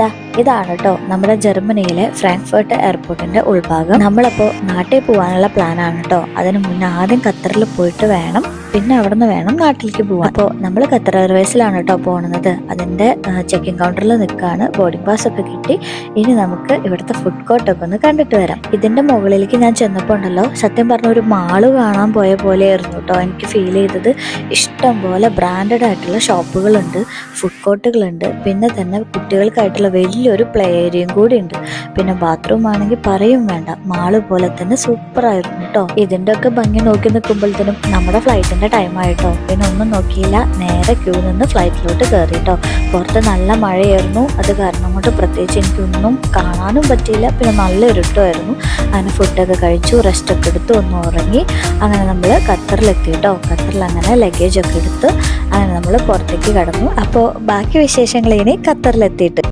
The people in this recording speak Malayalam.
ദാ ഇതാണ് കേട്ടോ നമ്മുടെ ജർമ്മനിയിലെ ഫ്രാങ്ക്ഫർട്ട് എയർപോർട്ടിന്റെ ഉൾഭാഗം. നമ്മളപ്പോൾ നാട്ടിൽ പോകാനുള്ള പ്ലാനാണ് കേട്ടോ. അതിന് മുന്നേ ആദ്യം ഖത്തറിൽ പോയിട്ട് വേണം, പിന്നെ അവിടെ നിന്ന് വേണം നാട്ടിലേക്ക് പോകാൻ. അപ്പോൾ നമ്മൾ ഖത്തർ എയർവേസിലാണ് കേട്ടോ പോകുന്നത്. അതിൻ്റെ ചെക്കിംഗ് കൗണ്ടറിൽ നിൽക്കുകയാണ്. ബോർഡിംഗ് പാസ് ഒക്കെ കിട്ടി. ഇനി നമുക്ക് ഇവിടുത്തെ ഫുഡ് കോർട്ടൊക്കെ ഒന്ന് കണ്ടിട്ട് വരാം. ഇതിൻ്റെ മുകളിലേക്ക് ഞാൻ ചെന്നപ്പോൾ ഉണ്ടല്ലോ, സത്യം പറഞ്ഞ ഒരു മാള് കാണാൻ പോയ പോലെയായിരുന്നു കേട്ടോ എനിക്ക് ഫീൽ ചെയ്തത്. ഇഷ്ടം പോലെ ബ്രാൻഡഡ് ആയിട്ടുള്ള ഷോപ്പുകളുണ്ട്, ഫുഡ് കോർട്ടുകളുണ്ട്, പിന്നെ തന്നെ കുട്ടികൾക്കായിട്ടുള്ള വലിയൊരു പ്ലേ ഏരിയയും കൂടി ഉണ്ട്. പിന്നെ ബാത്റൂം ആണെങ്കിൽ പറയും വേണ്ട, മാള് പോലെ തന്നെ സൂപ്പറായിരുന്നു കേട്ടോ. ഇതിൻ്റെ ഒക്കെ ഭംഗി നോക്കി നിൽക്കുമ്പോഴത്തേനും നമ്മുടെ ഫ്ലൈറ്റിൻ്റെ ടൈം ആയിട്ടോ. പിന്നെ ഒന്നും നോക്കിയില്ല, നേരെ ക്യൂ നിന്ന് ഫ്ലൈറ്റിലോട്ട് കയറിട്ടോ. പുറത്ത് നല്ല മഴയായിരുന്നു, അത് കാരണം കൊണ്ട് പ്രത്യേകിച്ച് എനിക്കൊന്നും കാണാനും പറ്റിയില്ല. പിന്നെ നല്ല ഇരുട്ടുമായിരുന്നു. അങ്ങനെ ഫുഡൊക്കെ കഴിച്ചു, റെസ്റ്റൊക്കെ എടുത്ത് ഒന്ന് ഉറങ്ങി. അങ്ങനെ നമ്മൾ ഖത്തറിലെത്തി കേട്ടോ. ഖത്തറിൽ അങ്ങനെ ലഗേജൊക്കെ എടുത്ത് അങ്ങനെ നമ്മൾ പുറത്തേക്ക് കടന്നു. അപ്പോൾ ബാക്കി വിശേഷങ്ങൾ ഇനി ഖത്തറിലെത്തിയിട്ട്